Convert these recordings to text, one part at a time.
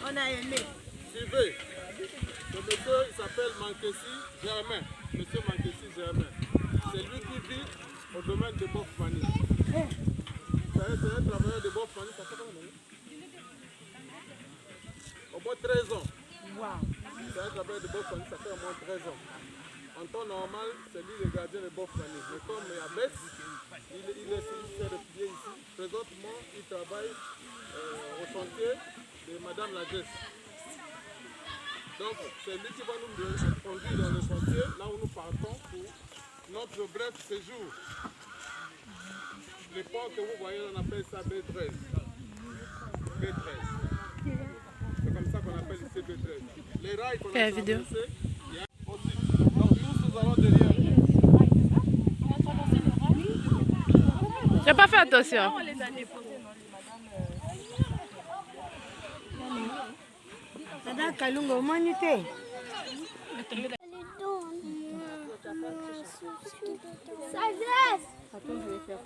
On a aimé. Suivez. Le monsieur, il s'appelle Mankessi Germain. Monsieur Mankessi Germain. C'est lui qui vit au domaine de Bofmani. C'est un travailleur de Bofmani, ça fait combien d'années? Au moins 13 ans. Wow. C'est un travailleur de Bofmani, ça fait au moins 13 ans. En temps normal, c'est lui le gardien de Bofmani. Mais comme il y a baisse, il s'est replié ici. Présentement, il travaille au chantier de Madame Lagesse. Donc, c'est lui qui va nous conduire dans le chantier, là où nous partons pour notre bref séjour. Les ports que vous voyez, on appelle ça B13. B13. C'est comme ça qu'on appelle ici B13. Les rails qu'on a traversés, il y a aussi. Donc, nous allons derrière. J'ai pas fait attention. On les a déposés, non, les madame. Kalunga, humanité. Sagesse. Attends, je vais faire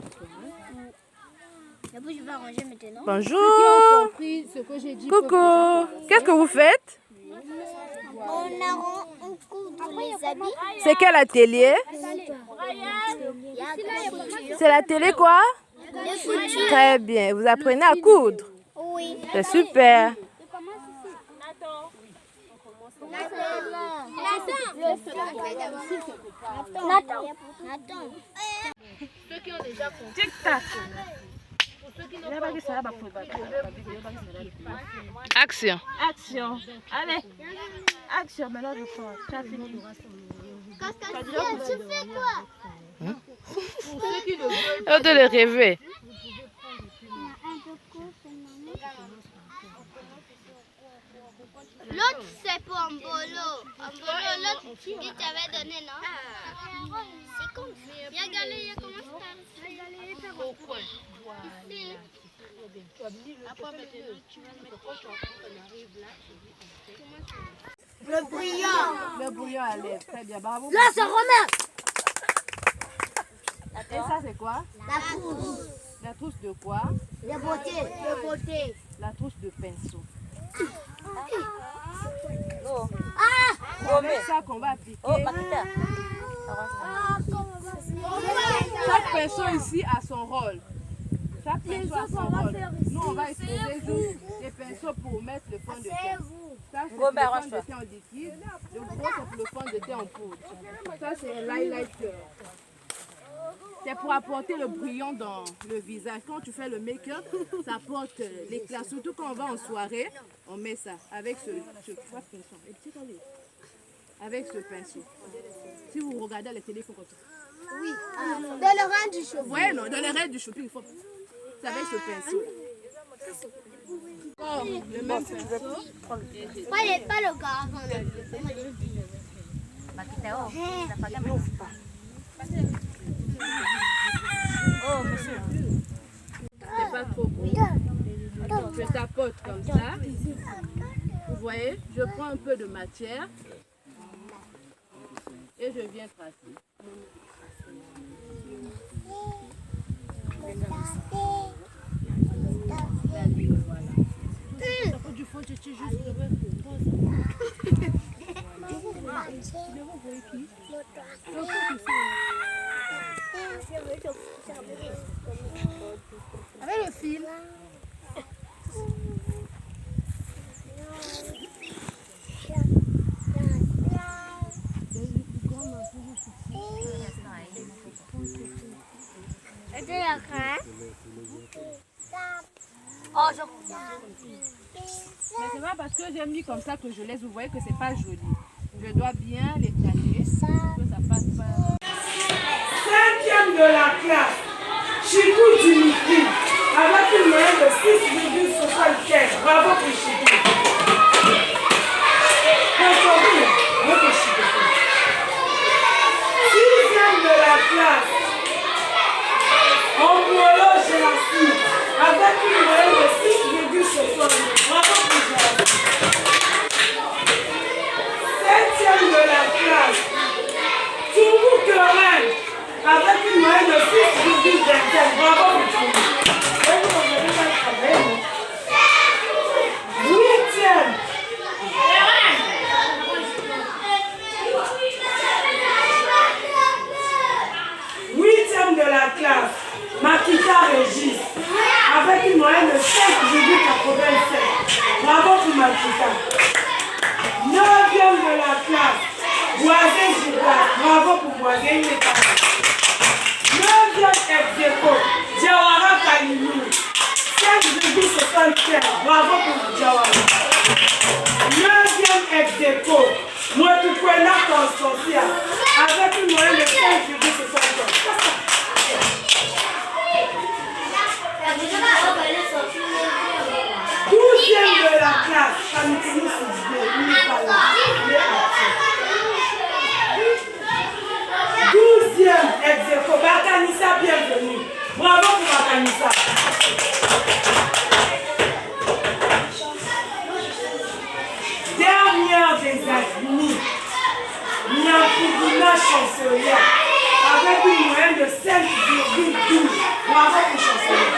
d'abord, je vais arranger maintenant. Bonjour. Ce que j'ai dit. Coucou. Qu'est-ce que vous faites? On coudre les habits. C'est quel atelier? C'est l'atelier quoi? Très bien. Vous apprenez à coudre? Oui. C'est super. Nathan. Ceux qui ont déjà compris. Tic-tac. Action. Action. Allez. Action. Maintenant, je crois. Tu as fini. Tu fais quoi? Pour ceux qui le veulent. On doit le rêver. L'autre, c'est pour Ambolo. Ambolo, l'autre qui t'avait donné, non? C'est con. Il y a galé, il commence par Au coin. ici. Après, maintenant, tu vas mettre quand on arrive là. Le brillant. Le bouillon à l'air. Très bien. Bravo. Là, c'est Romain. Et ça, c'est quoi? La trousse. La trousse de quoi? La beauté. La beauté. La trousse de pinceau. Ah! C'est ça qu'on va appliquer. Chaque pinceau ici a son rôle. Chaque pinceau a son rôle. Nous, on va utiliser juste les pinceaux pour mettre le fond de teint. Ça, c'est pour le fond de teint en liquide. Le gros, c'est pour le fond de teint en poudre. Ça, c'est l'highlighter. C'est pour apporter le brillant dans le visage. Quand tu fais le make-up, ça apporte l'éclat. Surtout quand on va en soirée, on met ça avec ce pinceau. Avec ce pinceau. Si vous regardez les télé, il faut comme ça. Oui. Dans le rang du cheveu. Ouais, non, dans les raies du shopping, il faut. C'est avec ce pinceau. Oh, le même pinceau. Pas le gars. Oh, monsieur. C'est pas trop beau. Je tapote comme ça. Vous voyez, je prends un peu de matière et je viens tracer. La ligne, voilà. Ça fait du fond, je suis juste avec le fil. Oh, Mais c'est pas parce que j'ai mis comme ça que je laisse, vous voyez que c'est pas joli. Je dois bien les caler pour que ça passe pas. 5e de la classe, Chikou Dimitri, avec une moyenne de 6,75. Bravo pour Chikou. Votre Chikou. 6e de la classe, Ambolo Gélassie, avec une moyenne de 6,69. Bravo pour Gélassie. 7e de la classe, Toumou Querelle, avec une moyenne de 6,25. Bravo pour Toumou. 6,75. Bravo pour Jawara. 9e ex-déco. Moi, tu peux la consortia avec une moyenne de 5,75. 12e de la classe. 12e ex-déco. Bakanissa, bienvenue. Bravo pour Bakanissa. Dernière des admis, Nyampougouna chancelière, avec une moyenne de 5,12. Bravo pour chancelière.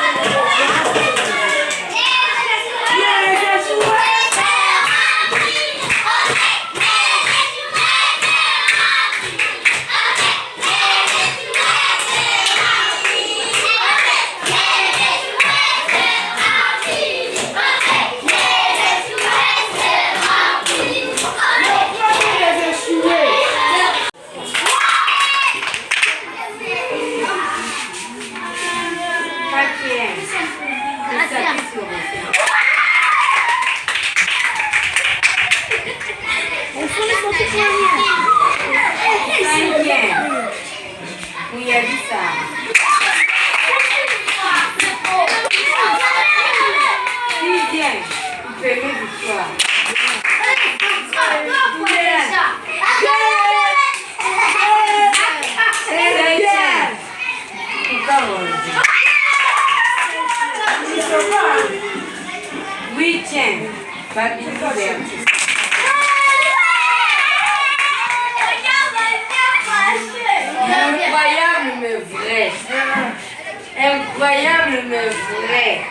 Incroyable mais vrai.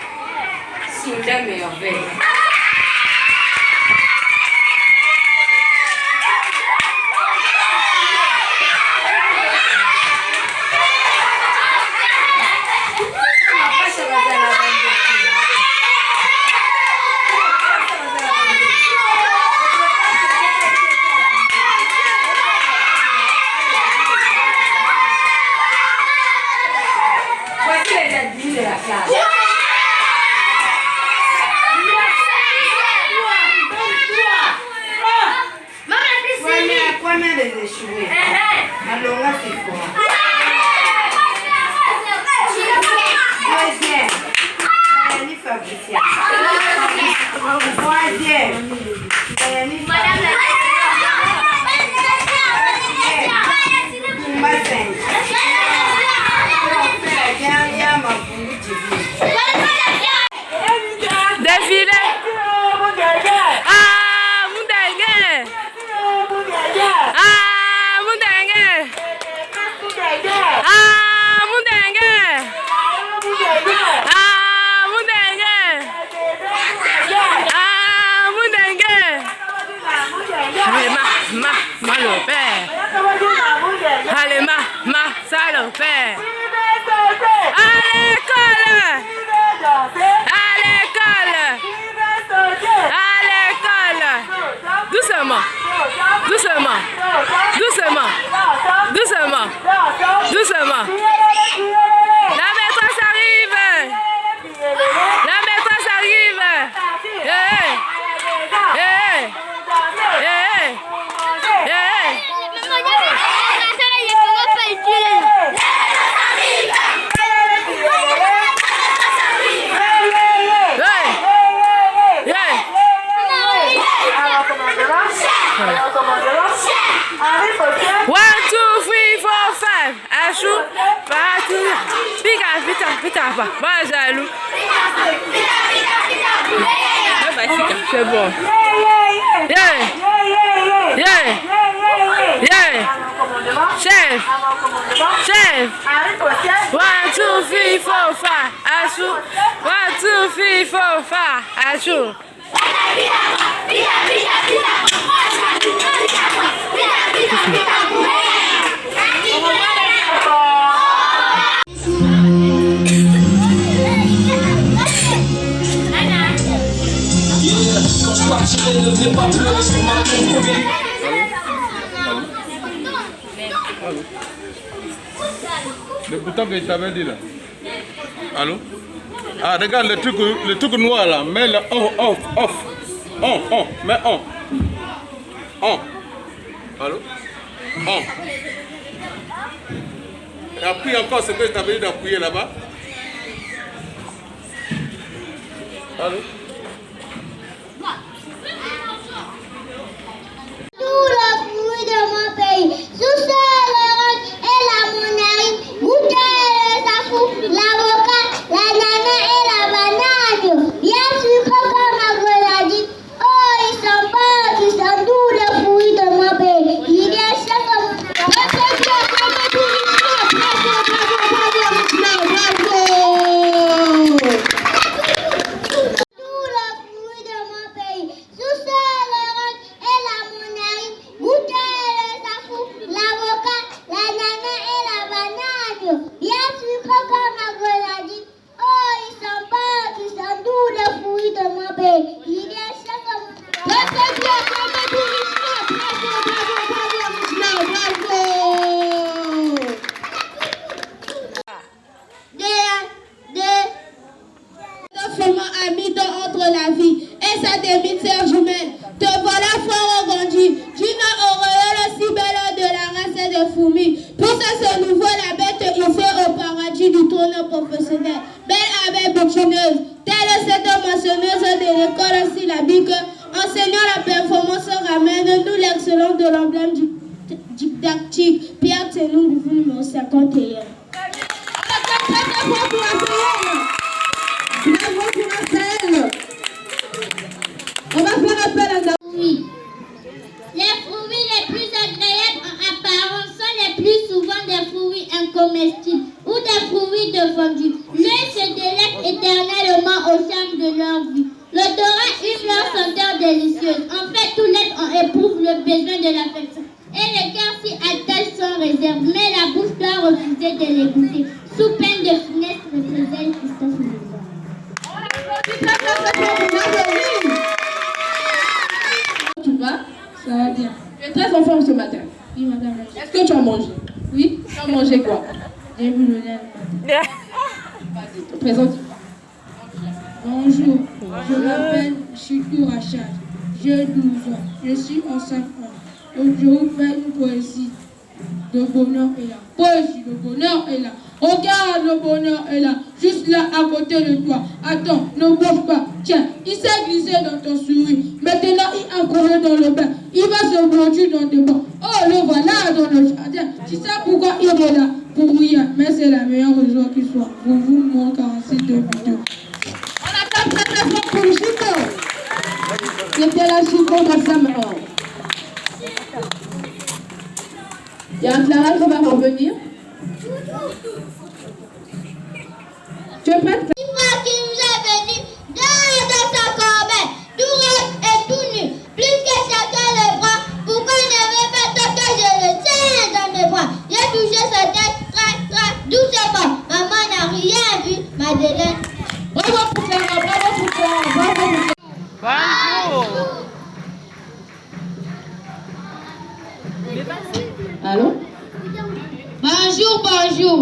C'est la merveille. C'est bon. Chef. 1, 2, 3, 4, 5. Achou. 1, 2, 3, 4, 5. Achou. Le bouton que je t'avais dit là. Allô? Ah, regarde le truc noir là. Mets le off. Mets on. Allô? On. Et appuie encore ce que je t'avais dit d'appuyer là-bas. Allô? Tout le fruit de mon pays, sous le rhum et la monnaie, goûter le safou, l'avocat, la nana et la banane. Bien sûr que comme ma grenadine, oh ils sont bons, ils sont tous les fruits de mon pays. Il y a chaque entre la vie et sa demi-terre jumelle. Te voilà fort grandi, tu n'as auréole si belle de la race de fourmis. Pour ce nouveau la bête ici au paradis du trône professionnel. Belle abeille bouquineuse, telle cette mentionneuse de l'école syllabique, enseignant la performance ramène-nous l'excellence de l'emblème didactique. Pierre Thénou, numéro 51. On va faire appel à la... Oui. Les fruits les plus agréables en apparence sont les plus souvent des fruits incomestibles ou des fruits de fondu. L'œil se délecte éternellement au charme de leur vie. L'odorat une leur senteur délicieuse. En fait, tout l'être en éprouve le besoin de l'affection. Et le cœur s'y attache sans réserve. Mais la bouche doit refuser de les goûter. Sous peine de finesse, représailles Christophe Lézard. Tu vas? Ça va bien. Tu es très en forme ce matin. Oui, madame. Est-ce que tu as mangé? Oui. Tu as mangé quoi? J'ai vu le lait. Vas-y, te présente-toi. Bonjour. Je m'appelle Chikou Rachad. J'ai 12 ans. Je suis en 5 ans. Donc je vous fais une poésie. Le bonheur est là. Poésie, le bonheur est là. Regarde, le bonheur est là. Juste là, à côté de toi. Attends, ne bouge pas. Tiens, il s'est glissé dans ton souris. Maintenant, il a couru dans le bain. Il va se bronzer dans tes bancs. Oh, le voilà dans le jardin. Tu sais pourquoi il est là? Pour rien. Mais c'est la meilleure raison qui soit. Vous vous montre 46 de vidéo. On attend très très fort pour le Chico. C'était la Chico Massama. Il y a un Clara qui va revenir. Tu es prête? Une fois qu'il nous est venu dans sa corbeille, tout rose et tout nu, plus que chacun le bras, pourquoi ne veut pas tant que je le tiens dans mes bras? J'ai touché sa tête, doucement, maman n'a rien vu, Madeleine. Bravo pour Clara, bravo pour Clara, bravo pour Clara. Allô? Bonjour. Bonjour.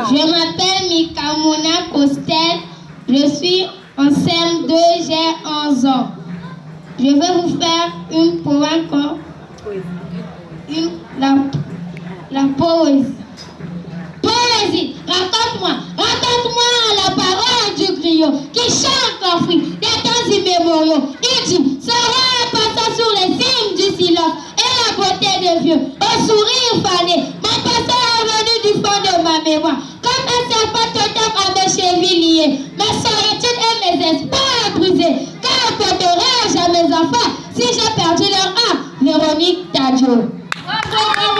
Je m'appelle Mikamona Costel. Je suis en CM2, j'ai 11 ans. Je vais vous faire une poème la poésie. Poésie, raconte-moi la parole du griot qui chante en fruit des temps immémoriaux. Il dit, sera passant sur les cimes du silence et la beauté des vieux, au sourire fané, mon passé est venu du fond de ma mémoire, comme un serpent totem à mes chevilles liées, mes solitudes et mes espoirs brisés. Quand porterai-je à mes enfants si j'ai perdu leur âme? Véronique Tadio. Bravo,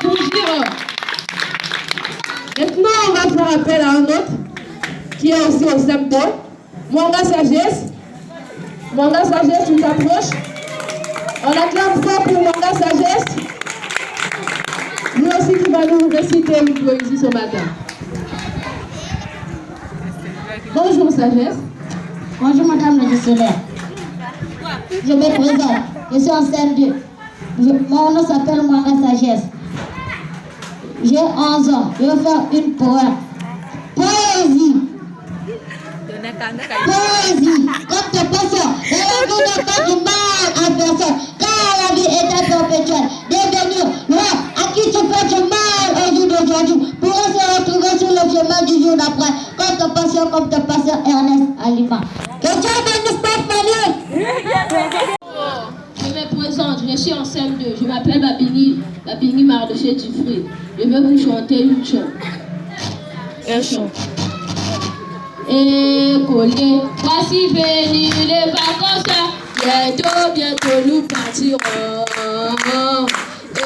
pour Giro. Maintenant, on va faire appel à un autre qui est aussi au CM2. Mwanga Sagesse. Mwanga Sagesse, tu t'approches. On acclame fort pour Mwanga Sagesse. Lui aussi qui va nous réciter une poésie ce matin. Bonjour Sagesse. Bonjour madame le gestionnaire. Je me présente. Je suis en CM2. Mon nom s'appelle Mwanga Sagesse. J'ai 11 ans. Je vais faire une poème. Poésie. Poésie, comme tes patients, et la vie n'a pas du mal à personne, car la vie est perpétuelle. Devenir roi à qui tu fais du mal au jour d'aujourd'hui, pour se retrouver sur le chemin du jour d'après, comme tes patients Ernest Alima. Que Dieu bénisse ta famille. Je me présente, je suis en CM2, je m'appelle Babini Mardoché Dufré. Je vais vous chanter une chanson. Un chant. Écolier, voici venir les vacances, bientôt nous partirons.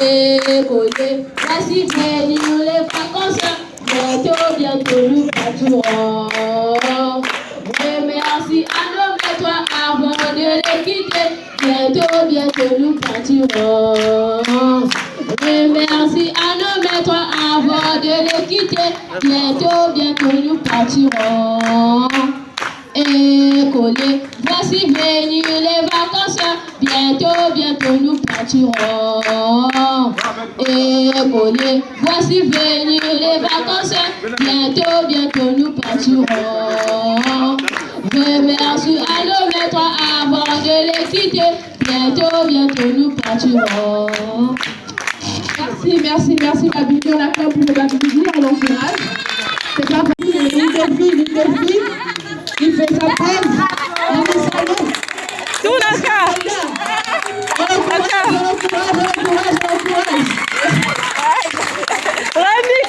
Écolier, voici venir les vacances, bientôt nous partirons. Remercie à nos maîtres avant de les quitter, bientôt nous partirons. Remercie à nos maîtres avant de les quitter, bientôt nous partirons. Écolier, voici venir les vacances, bientôt nous partirons. Écolier, voici venir les vacances, bientôt nous partirons. Remercie à nos maîtres avant de les quitter, bientôt nous partirons. Merci Babini, on acclame pour le Babini en l'encourage. C'est pas facile, une des filles, il fait sa preuve, il est salon. Tout le cas. Remix.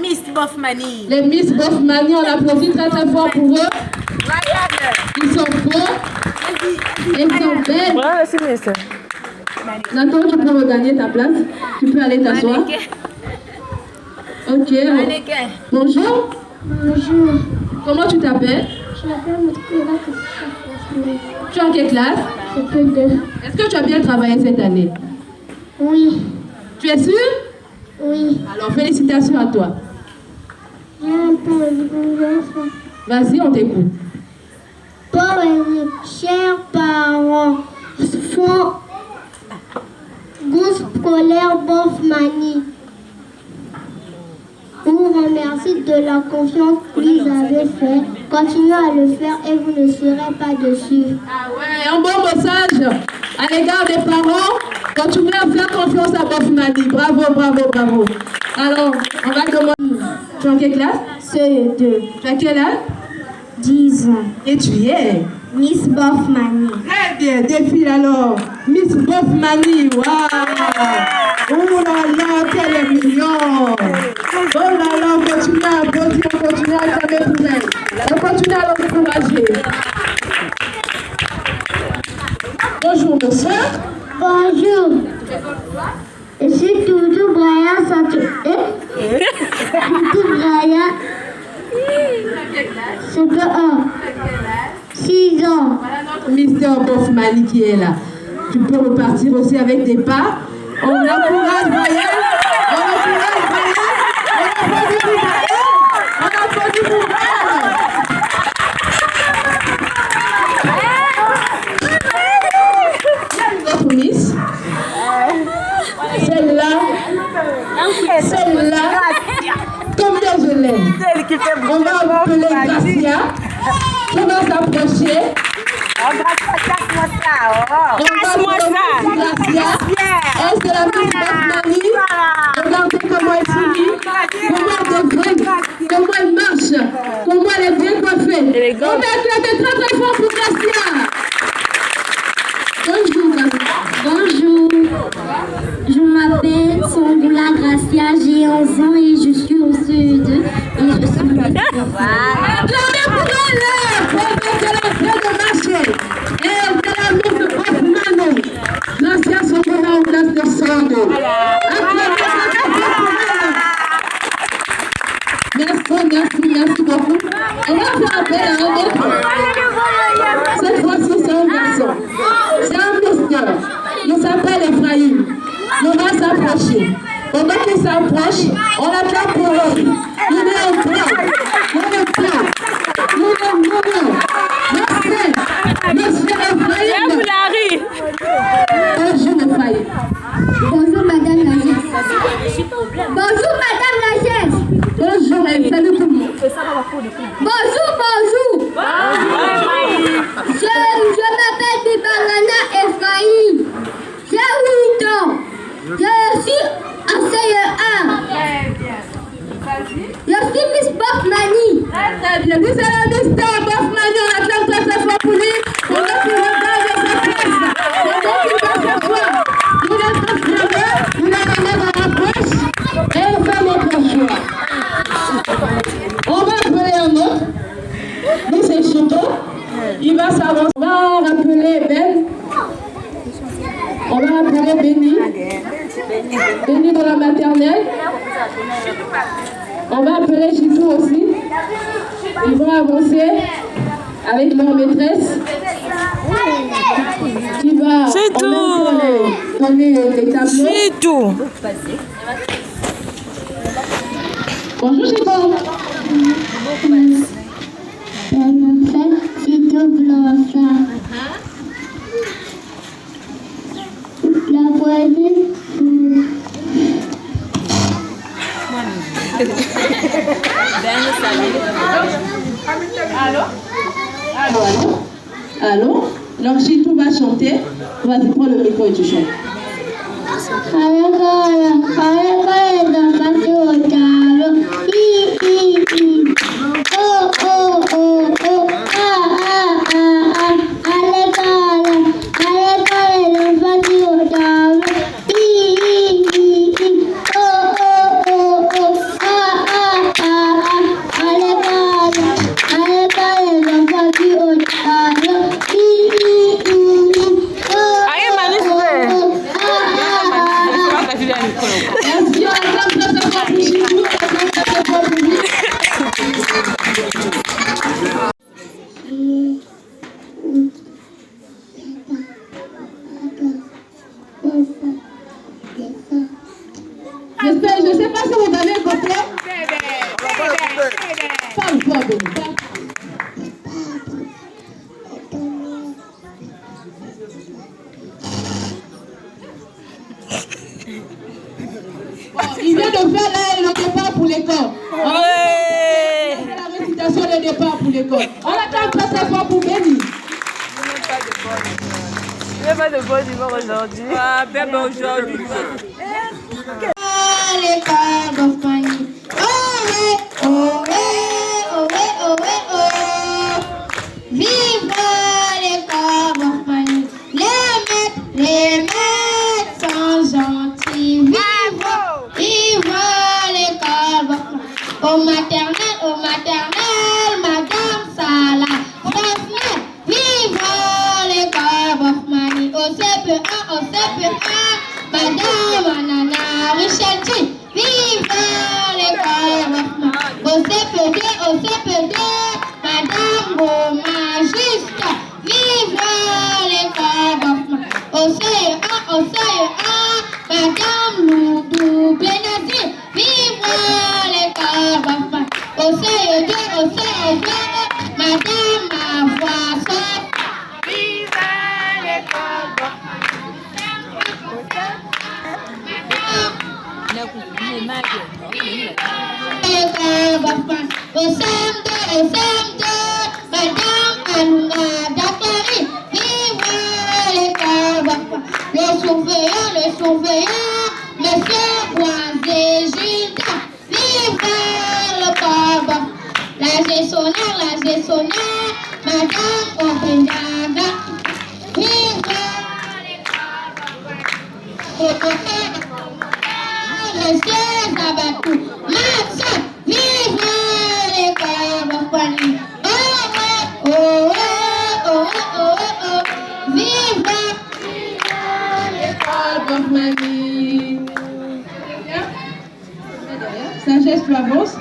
Miss Bofmani. Les Miss Bofmani, on applaudit très fort pour eux. Ils sont beaux, ils sont belles. Ouais, c'est miss. Nathan, tu peux regagner ta place. Tu peux aller t'asseoir. Ok. Bonjour. Bonjour, Comment tu t'appelles? je m'appelle Moukela Kassika. Tu es en quelle classe? C'est peu de... Est-ce que tu as bien travaillé cette année? Oui, Tu es sûr? oui. Alors, félicitations à toi. J'ai un peu de... Vas-y, on t'écoute. Poésie, chers parents, font groupe scolaire Bofmani. Vous remercie de la confiance que vous avez fait. Continuez à le faire et vous ne serez pas déçus. Ah ouais, un bon message à l'égard des parents. Continuez à faire confiance à Bofmani. Bravo. Alors, on va demander. Tu es en quelle classe? CE2, Tu as quel âge? 10 ans. Et tu es? Miss Bofmani. Très bien, défile alors. Miss Bofmani, waouh! Oh là là, quelle est mignonne! Oh là là, on continue à applaudir, on continue à acclamer pour elle. On continue à l'encourager. Bonjour, monsieur. Bonjour. Je suis toujours Brian Santé. Toujours Brian. C'est que 6 ans. Mister Bofmani qui est là. Tu peux repartir aussi avec tes pas. On encourage Brian. On applaudit pour Brian. On applaudit pour Brian. Notre Miss. Celle-là, combien je l'aime. On va appeler Gracia, qui va s'approcher. On va appeler Gracia. Elle, c'est la Miss Bofmani. Regardez comment elle sourit, comment elle est vraie, comment elle marche, comment elle est bien coiffée. On va éclater très fort pour Gracia. Bonjour, Gracia. Bonjour. Je m'appelle Songoula Gracia, j'ai 11 ans et je suis au CE2 et je suis Miss Bofmani. Acclamez pour elle. Pour qu'elle est en train de marcher. Elle, c'est la Miss Bofmani. Gracia Songoula en classe de Sando. Acclamez pour elle. Merci beaucoup. On va faire appel à un autre. Cette fois-ci, c'est un garçon. C'est un mister. Il s'appelle Ephraim. On va s'approcher. Pendant qu'il s'approche, on l'acclame pour eux. Il est en plan. Il est plan. Il est moment. Monsieur Ephraim. Bonjour Ephraim. Bonjour Madame Lagesse. Bonjour Madame Lagesse. Bonjour, salut tout le monde. Bonjour, bonjour. Je m'appelle Bibarana Ephraïm. J'ai 8 ans. Je suis en CE1. Très bien. Vas-y. Je suis Miss Bofmani. Très bien. Nous allons Mister Bofmani, on acclame très très fort pour lui. Pour notre regard de sa place. Pendant qu'il va s'asseoir, nous notre frère, nous l'amener dans la poche et on fait notre choix. On va appeler un autre. Nous c'est Chito. Il va s'avancer. On va rappeler Ben. On va appeler Benny. Benny dans la maternelle. On va appeler Chito aussi. Ils vont avancer avec leur maîtresse. Qui va C'est tout. donner les tableaux. C'est tout. Bonjour Chito. Chito Blanca. La voisine. Allô? Alors Chito va chanter. Vas-y, prends le micro et tu chantes. Je ne sais pas si vous avez compris. Parle fort, Béni. Il vient de faire là le départ pour l'école. Ouais. La récitation de départ pour l'école. On attend très très fort pour Béni. Il n'y a pas de bonne humeur aujourd'hui. Ah, bébé aujourd'hui. L'école Bofmani. Ohé, ohé, ohé, ohé, oh. Vive l'école Bofmani. Les maîtres sont gentils. Vive l'école Bofmani. Au maternel, Madame Salah. Daphné, vive l'école Bofmani. Au CP1, Madame Anana Richelti, vive l'école Bofmani. Au CP2, Madame Boma Juste, vive l'école Bofmani. Au CE1, Madame Loudou Benazir, vive l'école Bofmani. Au CE2, Madame Mavoie Sot, vive l'école Bofmani. Au CM2, Madame Anouna Dakari, vive l'école Bofmani. Le surveillant, Monsieur Boisé Gilda, vive l'école Bofmani. La gestionnaire, Madame Obendaga, vive l'école Bofmani. Monsieur Zabatou, Max, vive l'école Bofmani. Oh, oh, oh, oh, oh, vive l'école Bofmani. Sagesse, tu avances.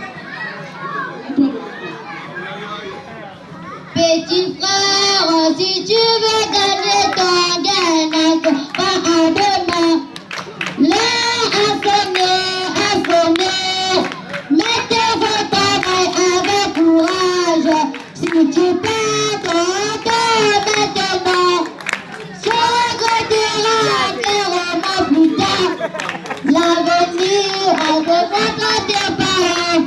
Petit frère, si tu veux gagner ton gain, pas à demain. Là, à sonner, mettez votre travail avec courage. Si tu perds ton temps maintenant, ça regrettera clairement plus tard. L'avenir est de votre départ.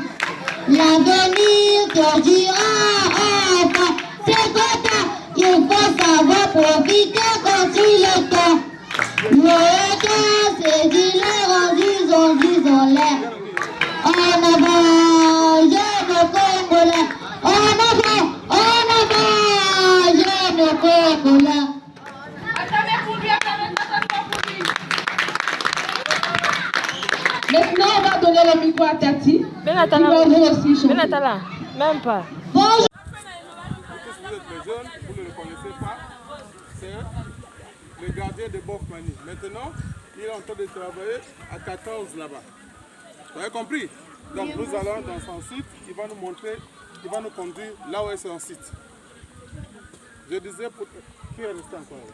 L'avenir de dira enfin. C'est trop tard, il faut savoir profiter quand il est temps. Le temps, c'est dealers en disant l'air. En avant, jeune Congolais. En avant, jeune Congolais. Maintenant, on va donner le micro à Tati. Benatala, même pas. Bonjour. Vous tous, vous êtes les jeunes, vous ne le connaissez pas. C'est le gardien de Bofmani. Maintenant, il est en train de travailler à 14 là-bas. Vous avez compris? Donc nous allons dans son site, il va nous montrer, il va nous conduire là où est son site. Je disais, pour... qui est resté encore là?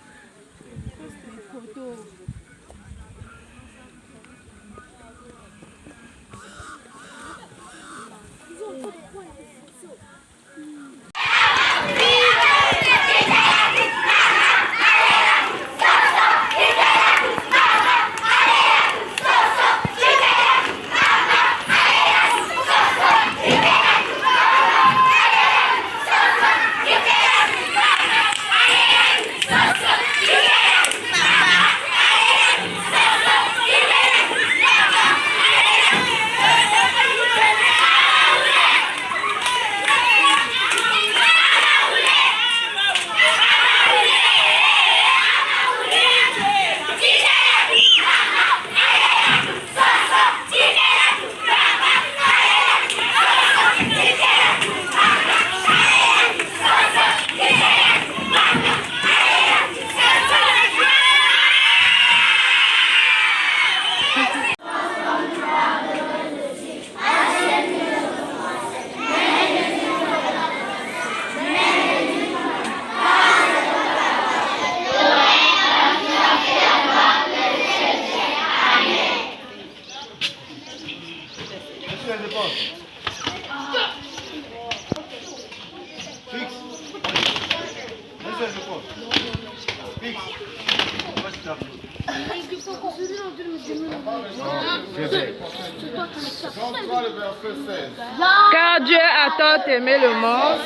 Car Dieu a tant aimé le monde.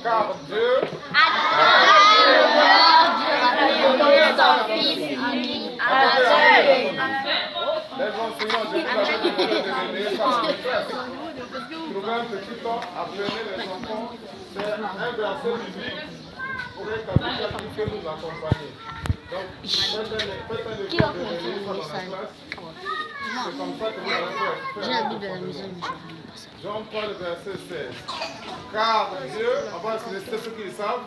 Car Dieu les enseignants de trouver un petit temps à appeler les enfants, c'est un verset biblique pour être capital qui peut nous accompagner. Donc, faites un effort de lire ça dans la classe. C'est comme ça que vous allez faire. J'ai la Bible à la maison. Jean 3, le verset 16. Car Dieu, on va se laisser ceux qui le savent.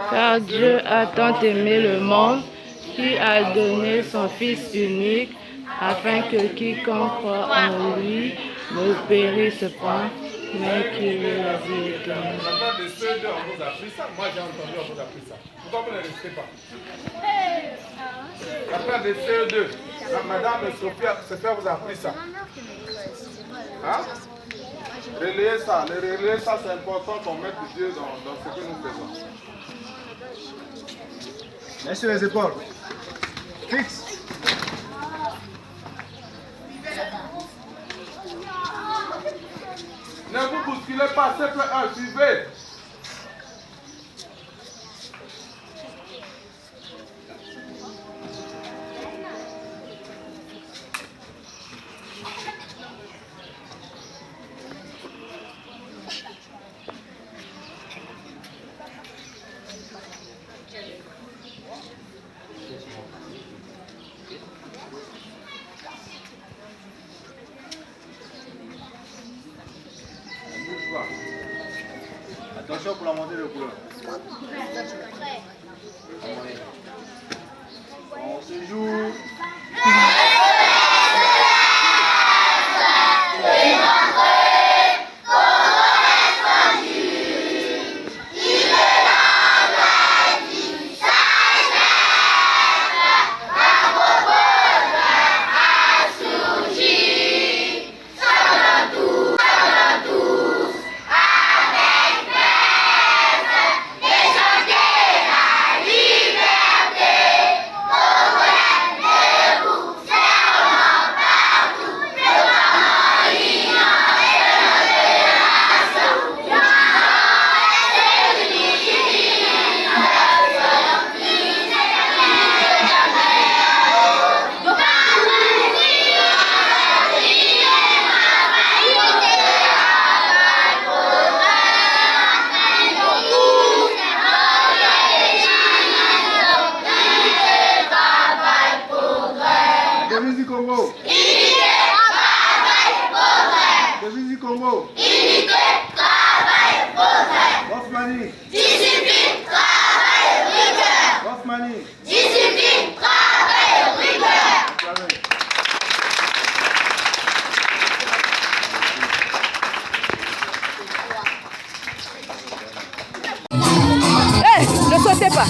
Car Dieu a tant aimé le monde qui a donné son Fils unique afin que quiconque croit en lui ne périsse pas, mais qu'il ait la vie éternelle. La part de ceux deux, on vous a appris ça. Moi, j'ai entendu, on vous a appris ça. Pourquoi vous ne restez pas? La part de ceux deux, la madame Sophia vous a appris ça. Hein? Relayez ça. Le relayer ça, c'est important qu'on mette Dieu dans ce que nous faisons. Laisse les épaules. Fixe. Ne vous bousculez pas, simple 1, suivez. Attention pour la montée de couleur. On se joue. Chanter la liberté, Repos. Unité, travail, progrès. Bofmani. Discipline, travail, rigueur. Bofmani. Discipline, travail, rigueur. Acclamez. Hey, ne sautez pas.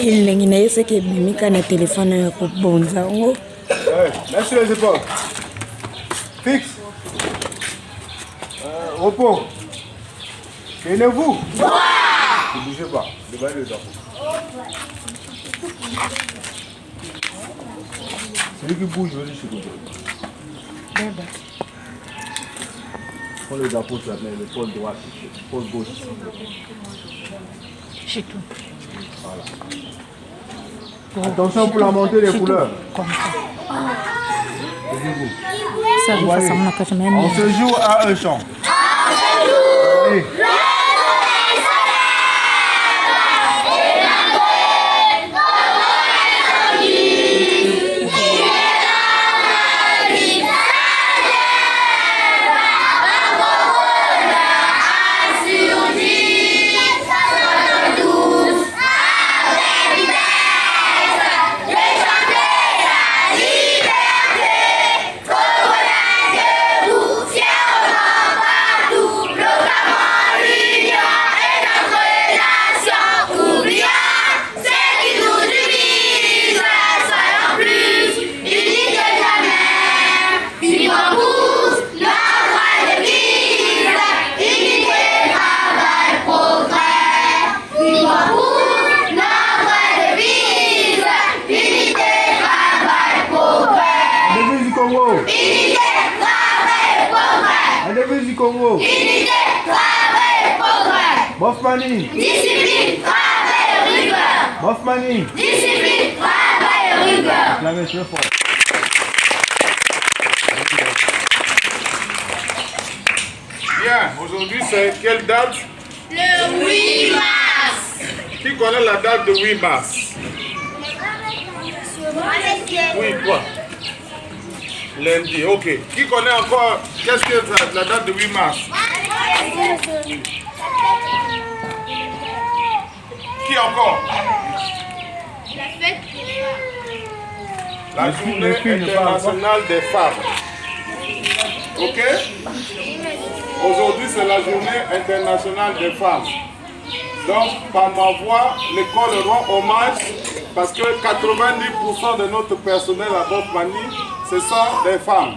elengi na ye soki ebimika na telefone ya kobonza yango. Main sur les épaules. Fixe. Repos. Tenez-vous. Ne bougez pas. Devant le drapeau. Celui qui bouge, je dis chez vous. Prends le drapeau, tu vas mettre l'épaule droite, l'épaule gauche. Chez tout. Voilà. Attention pour la montée des couleurs. Comme ça. Ça, on se joue à un chant. Allez. Congo. Unité, travail, progrès. Bofmani. Discipline, travail, rigueur. Bofmani. Discipline, travail, rigueur. Acclamez très fort. Bien, aujourd'hui c'est quelle date? Le 8 mars. Qui connaît la date de 8 mars? Oui, quoi? Lundi, ok. Qui connaît encore, qu'est-ce que c'est la date de 8 mars? Qui encore? La fête. La journée internationale des femmes. Ok? Aujourd'hui, c'est la journée internationale des femmes. Donc, par ma voix, l'école rend hommage parce que 90% de notre personnel à Bofmani, ce sont des femmes.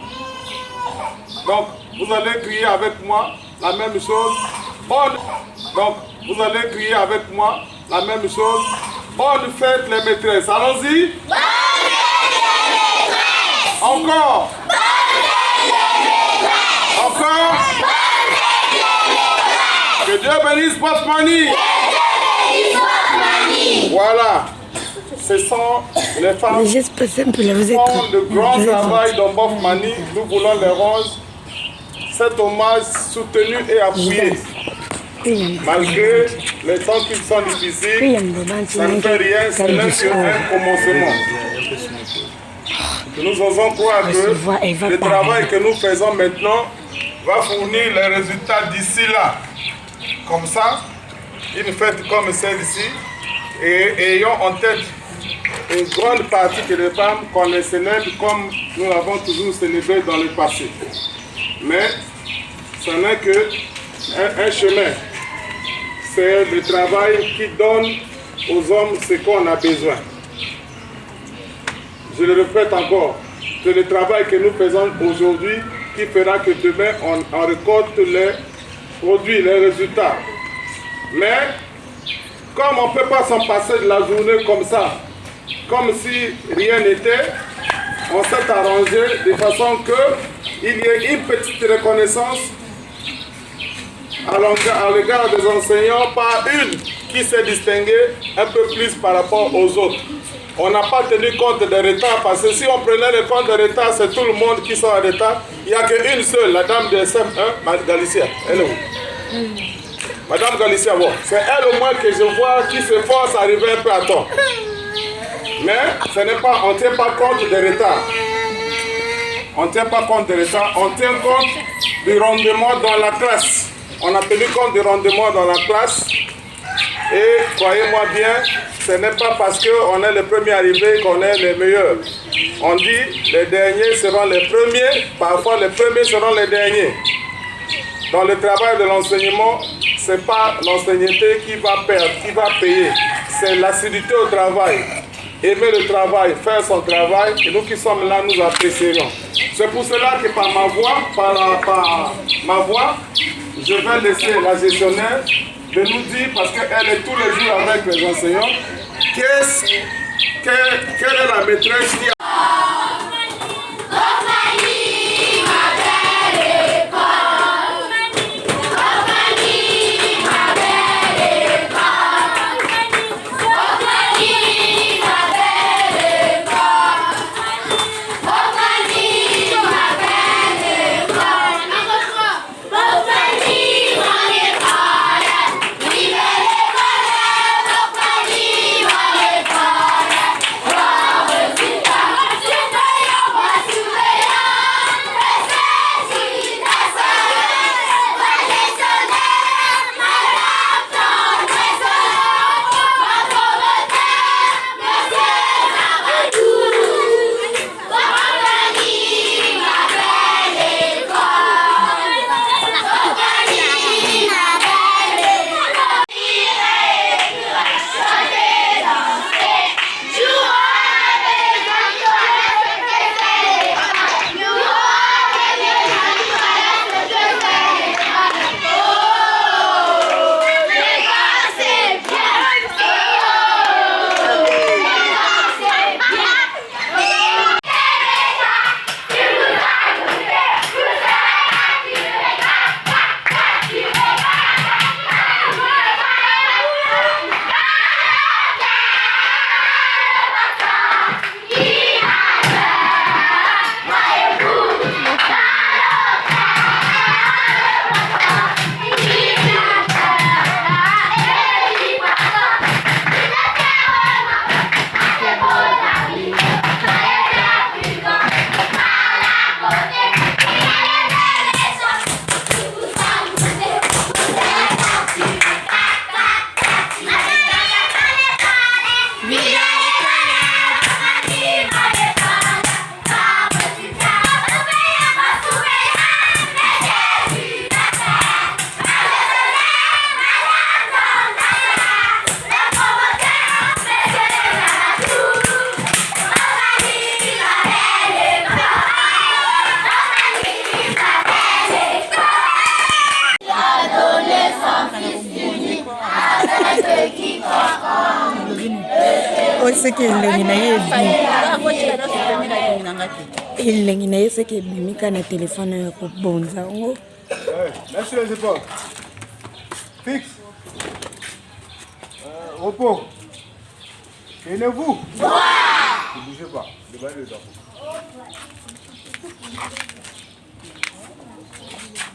Donc, vous allez crier avec moi la même chose. Donc, vous allez crier avec moi la même chose. Bonne fête les maîtresses. Allons-y. Bonne fête les maîtresses. Encore. Bonne fête les maîtresses. Encore. Bonne fête les maîtresses. Que Dieu bénisse Bofmani. Voilà. Ce sont les femmes qui font de grands travail dans Bofmani. Nous voulons les rendre cet hommage soutenu et appuyé. Malgré les temps qui sont difficiles, ça ne fait rien, c'est même qu'un commencement. Que nous osons croire que le travail que nous faisons maintenant va fournir les résultats d'ici là. Comme ça, une fête comme celle-ci, et ayons en tête une grande partie que les femmes qu'on les célèbre comme nous l'avons toujours célébré dans le passé. Mais ce n'est qu'un chemin. C'est le travail qui donne aux hommes ce qu'on a besoin. Je le répète encore, c'est le travail que nous faisons aujourd'hui qui fera que demain on récolte les produits, les résultats. Mais comme on ne peut pas s'en passer de la journée comme ça, comme si rien n'était, on s'est arrangé de façon qu'il y ait une petite reconnaissance à l'égard des enseignants, par une qui s'est distinguée un peu plus par rapport aux autres. On n'a pas tenu compte des retards, parce que si on prenait le compte des retards, c'est tout le monde qui sont en retard. Il n'y a qu'une seule, la dame de SM1, Mme Galicia. Elle est où? Madame Galicia, bon, c'est elle au moins que je vois qui se force à arriver un peu à temps. Mais ce n'est pas, on ne tient pas compte des retards. On ne tient pas compte des retards, on tient compte du rendement dans la classe. On a tenu compte du rendement dans la classe. Et croyez-moi bien, ce n'est pas parce qu'on est les premiers arrivés qu'on est les meilleurs. On dit les derniers seront les premiers, parfois les premiers seront les derniers. Dans le travail de l'enseignement, ce n'est pas l'ancienneté qui va perdre, qui va payer. C'est l'assiduité au travail. Aimer le travail, faire son travail, et nous qui sommes là, nous apprécierons. C'est pour cela que par ma voix, je vais laisser la gestionnaire de nous dire, parce qu'elle est tous les jours avec les enseignants, quelle est la maîtresse qui a... seke elengi na ye elengi na ye seke ebimika na telefone ya kobonza yango. Laisse sur les épaules. Fixe. Repos. Tenez-vous. Ne bougez pas. Débattez le drapeau.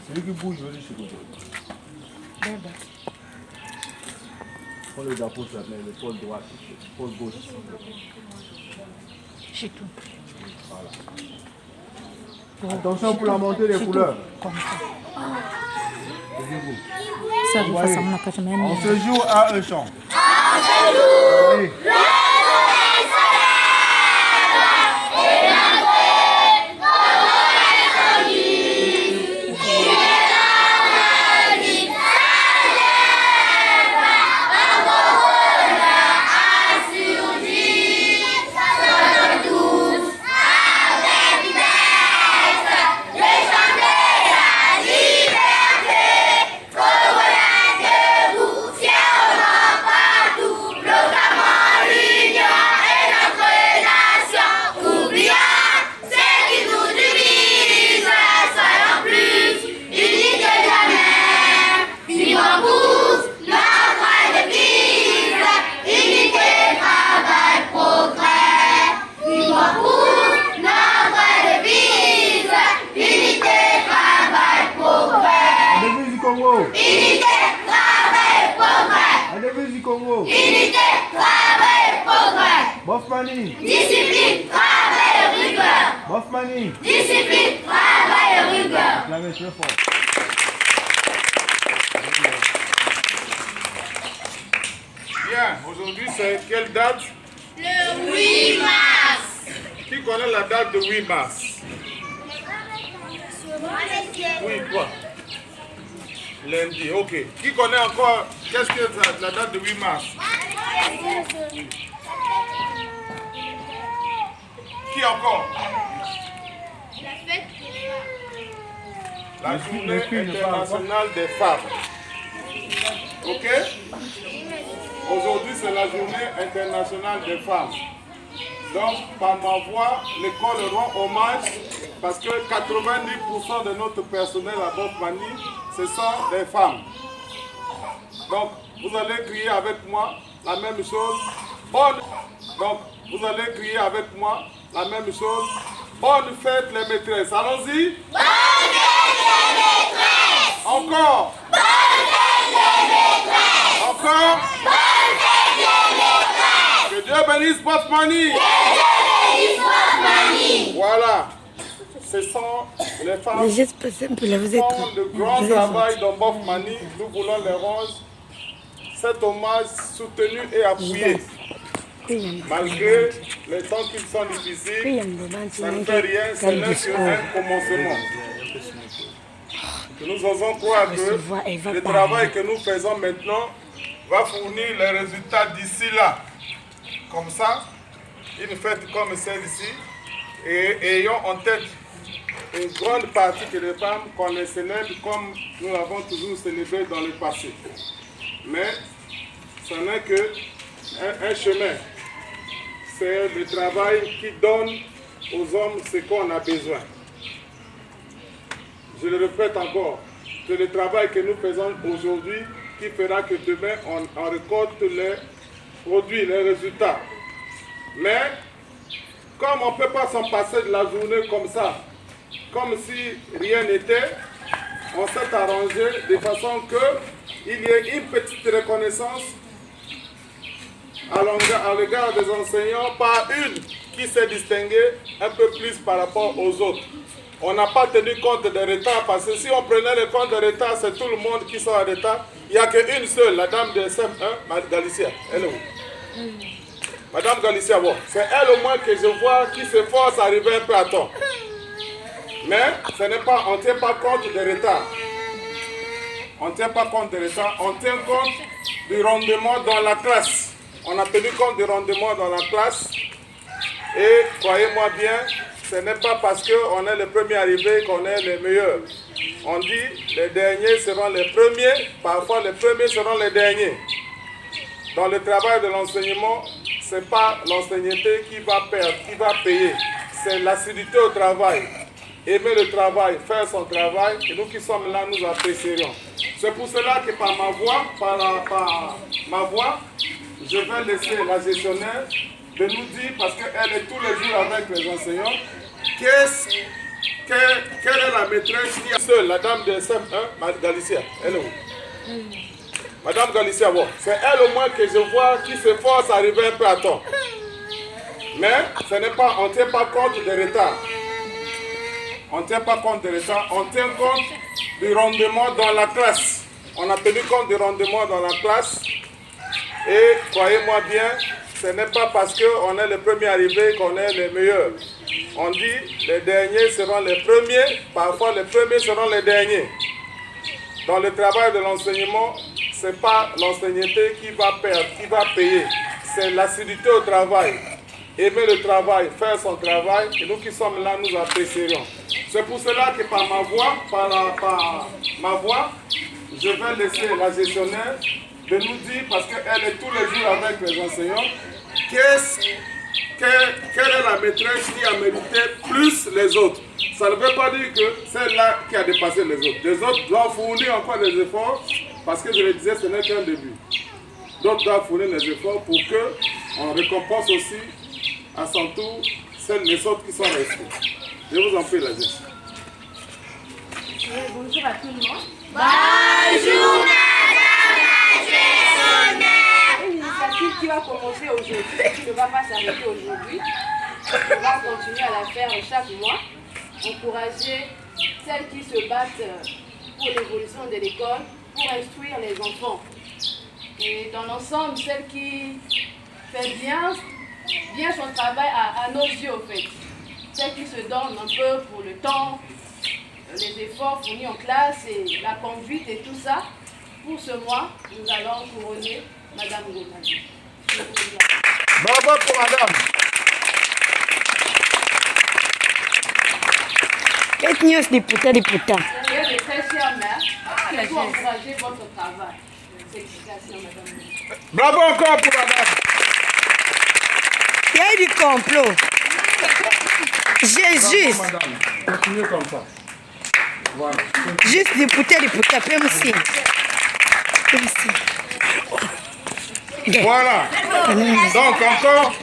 Celui qui bouge, vas-y, je suis prends le drapeau sur l'épaule droite, l'épaule gauche. C'est tout. Voilà. Attention pour la montée des couleurs. Ça, on se joue à un chant. Oui. Unité, travail, progrès. La devise du Congo. Unité, travail, progrès. Bofmani. Discipline, travail, rigueur. Bofmani. Discipline, travail, rigueur. Acclamez très fort. Bien, aujourd'hui c'est quelle date? Le 8 mars. Qui connaît la date de 8 mars? Oui, quoi? Lundi, ok. Qui connaît encore, qu'est-ce que c'est la date de 8 mars? Qui encore? La fête des femmes. La journée internationale des femmes. Ok? Aujourd'hui, c'est la journée internationale des femmes. Donc, par ma voix, l'école rend hommage parce que 90% de notre personnel à Bofmani, ce sont des femmes. Donc, vous allez crier avec moi la même chose. Donc, vous allez crier avec moi la même chose. Bonne fête les maîtresses. Allons-y. Bonne fête les maîtresses. Encore. Bonne fête les maîtresses. Encore. Bonne fête les maîtresses. Que Dieu bénisse Bofmani. Que Dieu bénisse Bofmani. Voilà. Ce sont les femmes qui font de grand travail dans Bofmani. Nous voulons les rendre cet hommage soutenu et appuyé. Malgré les temps qui sont difficiles, ça ne fait rien, ce n'est qu'un commencement. Nous osons croire que le travail que nous faisons maintenant va fournir les résultats d'ici là. Comme ça, une fête comme celle-ci, et ayons en tête une grande partie que les femmes qu'on les célèbre comme nous l'avons toujours célébré dans le passé. Mais ce n'est qu'un chemin. C'est le travail qui donne aux hommes ce qu'on a besoin. Je le répète encore, c'est le travail que nous faisons aujourd'hui qui fera que demain on récolte les produits, les résultats. Mais comme on ne peut pas s'en passer de la journée comme ça, comme si rien n'était, on s'est arrangé de façon qu'il y ait une petite reconnaissance à l'égard des enseignants, par une qui s'est distinguée un peu plus par rapport aux autres. On n'a pas tenu compte des retards parce que si on prenait le compte des retards, c'est tout le monde qui sont en retard. Il n'y a qu'une seule, la dame de SM1, Mme Galicia. Elle est où? Madame Galicia, bon, c'est elle au moins que je vois qui s'efforce à arriver un peu à temps. Mais ce n'est pas, on ne tient pas compte des retards. On ne tient pas compte des retards, on tient compte du rendement dans la classe. On a tenu compte du rendement dans la classe. Et croyez-moi bien, ce n'est pas parce qu'on est les premiers arrivés qu'on est les meilleurs. On dit les derniers seront les premiers, parfois les premiers seront les derniers. Dans le travail de l'enseignement, ce n'est pas l'ancienneté qui va payer, c'est l'assiduité au travail. Aimer le travail, faire son travail, et nous qui sommes là, nous apprécierons. C'est pour cela que par ma voix, je vais laisser la gestionnaire de nous dire, parce qu'elle est tous les jours avec les enseignants, quelle est la maîtresse qui a seule, la dame de SM1, Galicia, elle est où? Madame Galicia, bon, c'est elle au moins que je vois qui s'efforce à arriver un peu à temps. Mais ce n'est pas, on ne tient pas compte des retards. On ne tient pas compte des retards, on tient compte du rendement dans la classe. On a tenu compte du rendement dans la classe. Et croyez-moi bien, ce n'est pas parce qu'on est les premiers arrivés qu'on est les meilleurs. On dit les derniers seront les premiers, parfois les premiers seront les derniers. Dans le travail de l'enseignement, ce n'est pas l'ancienneté qui va payer, c'est l'assiduité au travail. Aimer le travail, faire son travail, et nous qui sommes là, nous apprécierons. C'est pour cela que par ma voix, je vais laisser la gestionnaire de nous dire, parce qu'elle est tous les jours avec les enseignants, quelle est la maîtresse qui a mérité plus les autres. Ça ne veut pas dire que celle-là qui a dépassé les autres. Les autres doivent fournir encore des efforts, parce que je le disais, ce n'est qu'un début. D'autres doivent fournir des efforts pour qu'on récompense aussi à son tour les autres qui sont restés. Je vous en prie, la gestion. Bonjour à tout le monde. Bonjour, madame la gestionnaire. Une initiative qui va commencer aujourd'hui, qui ne va pas s'arrêter aujourd'hui. On va continuer à la faire chaque mois. Encourager celles qui se battent pour l'évolution de l'école, pour instruire les enfants. Et dans l'ensemble, celle qui fait bien son travail à nos yeux, au fait. Celle qui se donne un peu pour le temps, les efforts fournis en classe et la conduite et tout ça. Pour ce mois, nous allons couronner Madame Gomadi. Bravo pour Madame. Faites news des putas. Et de très chères mères, qui ont encouragé votre travail. Félicitations, Madame. Bravo encore pour Madame. Il y a eu du complot. Jésus. Bravo, Madame. Continuez comme ça. Voilà. Juste des putas, PMC. Voilà. Donc encore,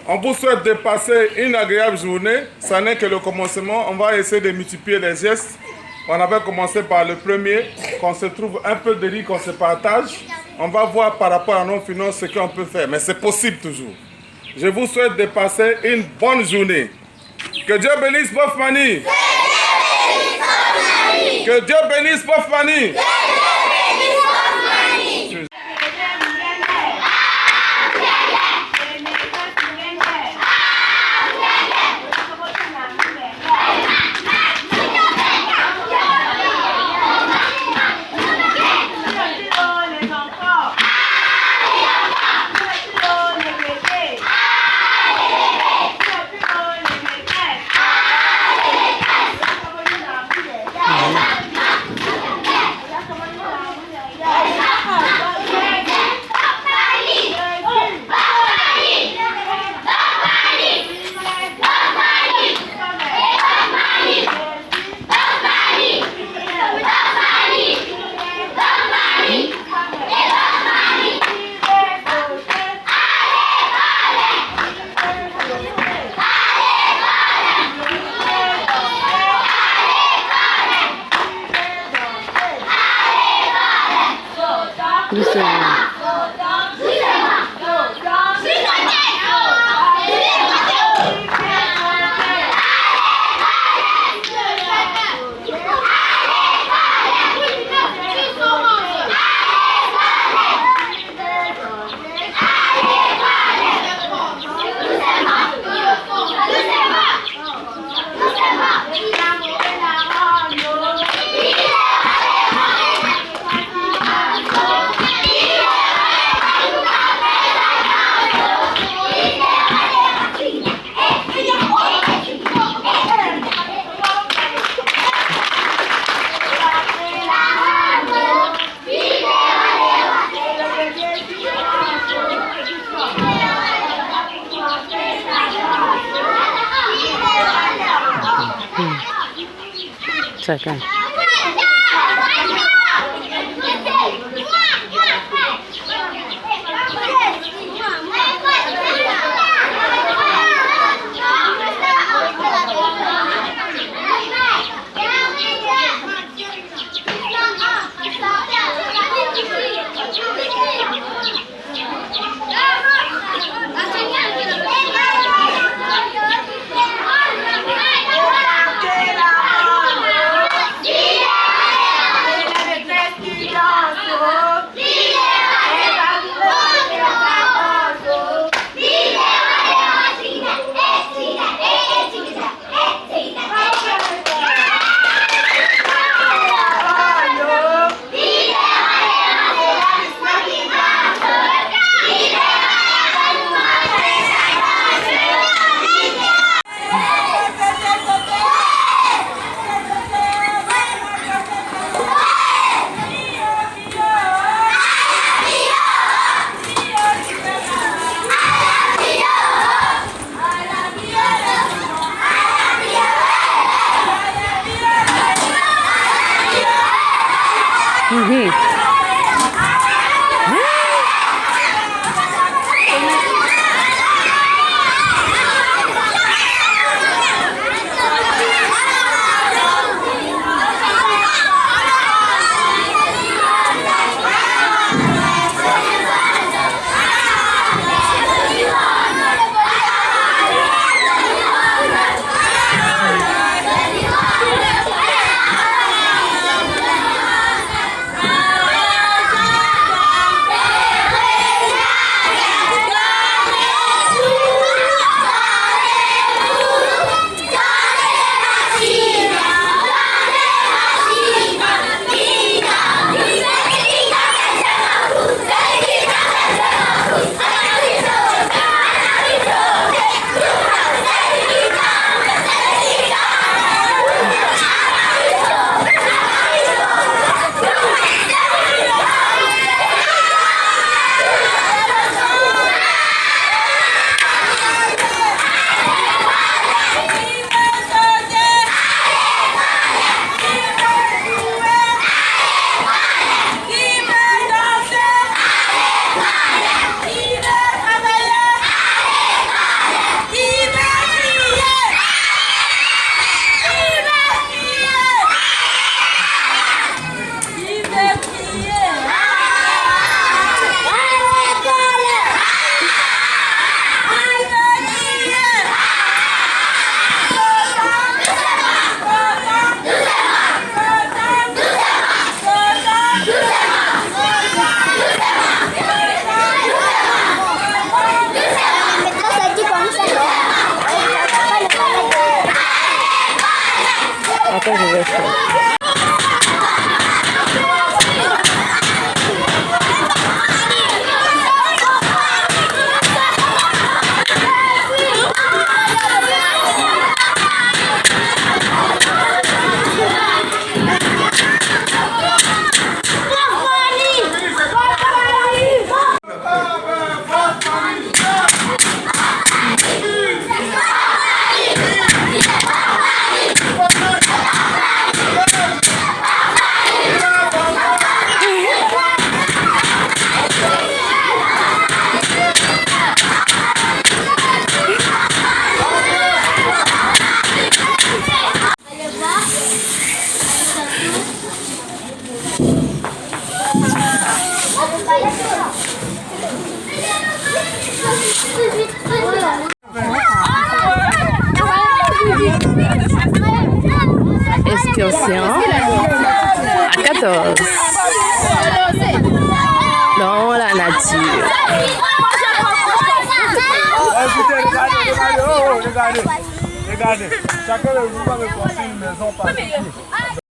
on vous souhaite de passer une agréable journée. Ça n'est que le commencement. On va essayer de multiplier les gestes. On avait commencé par le premier, qu'on se trouve un peu de riz, qu'on se partage. On va voir par rapport à nos finances ce qu'on peut faire. Mais c'est possible toujours. Je vous souhaite de passer une bonne journée. Que Dieu bénisse Bofmani. Que Dieu bénisse Bofmani. chacun. Après, je vais faire. Excursion à 14 dans la nature. Regardez, chacun de vous va me construire une maison particulière.